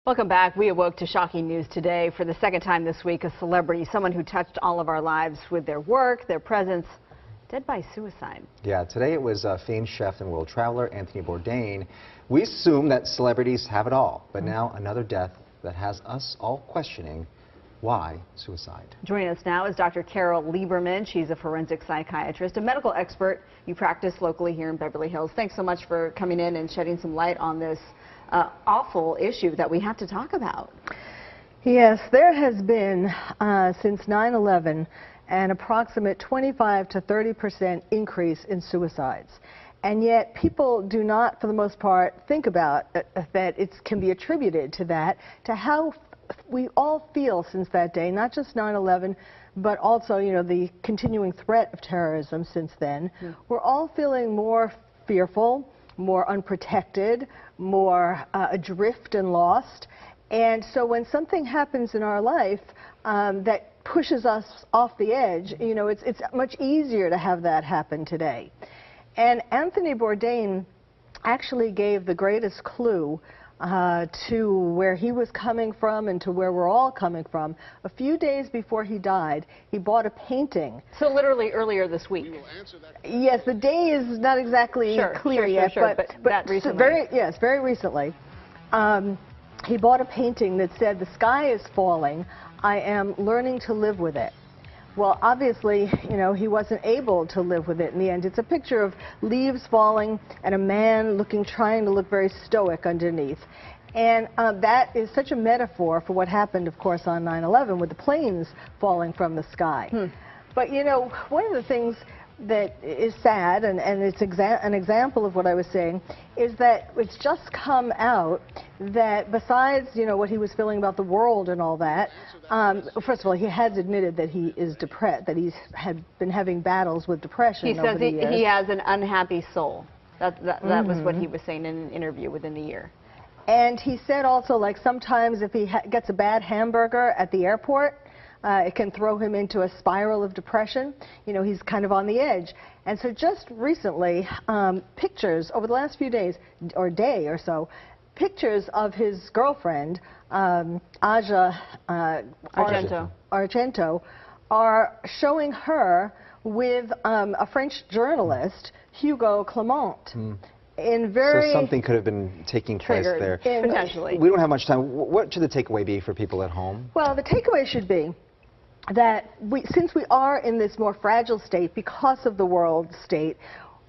Welcome back. We awoke to shocking news today. For the second time this week, a celebrity, someone who touched all of our lives with their work, their presence, dead by suicide. Yeah, today it was famed chef and world traveler Anthony Bourdain. We assume that celebrities have it all, but now another death that has us all questioning why suicide. Joining us now is Dr. Carole Lieberman. She's a forensic psychiatrist, a medical expert. You practice locally here in Beverly Hills. Thanks so much for coming in and shedding some light on this awful issue that we have to talk about. Yes, there has been, since 9/11, an approximate 25 to 30% increase in suicides. And yet people do not, for the most part, think about that it can be attributed to that, to how we all feel since that day, not just 9/11, but also, you know, the continuing threat of terrorism since then. We're all feeling more fearful, more unprotected, more adrift and lost. And so when something happens in our life that pushes us off the edge, you know, it's much easier to have that happen today. And Anthony Bourdain actually gave the greatest clue to where he was coming from and to where we're all coming from. A few days before he died, he bought a painting. So literally earlier this week. Yes, the day is not exactly clear yet, but that recently. Very recently. He bought a painting that said, "The sky is falling. I am learning to live with it." Well, obviously, you know, he wasn't able to live with it in the end. It's a picture of leaves falling and a man trying to look very stoic underneath. And that is such a metaphor for what happened, of course, on 9/11 with the planes falling from the sky. But, you know, one of the things that is sad, and it's an example of what I was saying, is that it's just come out that besides, you know, what he was feeling about the world and all that, first of all, he has admitted that he is depressed, that he's had been having battles with depression over the years. He says he has an unhappy soul. That was what he was saying in an interview within the year. And he said also, like, sometimes if he gets a bad hamburger at the airport, it can throw him into a spiral of depression. You know, he's kind of on the edge. And so just recently, pictures over the last few days, or day or so, pictures of his girlfriend, Aja Argento, are showing her with a French journalist, Hugo Clement. So something could have been taking place there. Potentially. We don't have much time. What should the takeaway be for people at home? Well, the takeaway should be that since we are in this more fragile state because of the world state,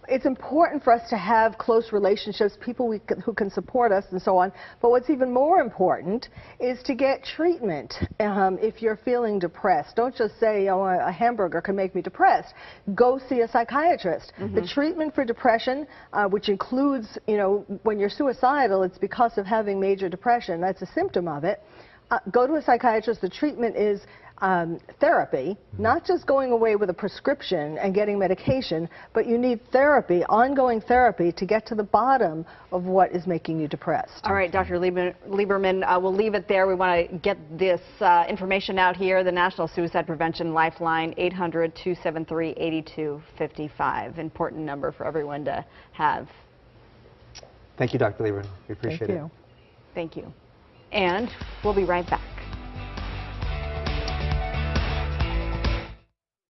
it's important for us to have close relationships, people who can support us and so on. But what's even more important is to get treatment if you're feeling depressed. Don't just say, oh, a hamburger can make me depressed. Go see a psychiatrist. The treatment for depression, which includes, you know, when you're suicidal, it's because of having major depression. That's a symptom of it. Go to a psychiatrist. The treatment is therapy, not just going away with a prescription and getting medication, but you need therapy, ongoing therapy, to get to the bottom of what is making you depressed. All right, Dr. Lieberman, we'll leave it there. We want to get this information out here. The National Suicide Prevention Lifeline, 800-273-8255. Important number for everyone to have. Thank you, Dr. Lieberman. We appreciate it. Thank you. Thank you. And we'll be right back.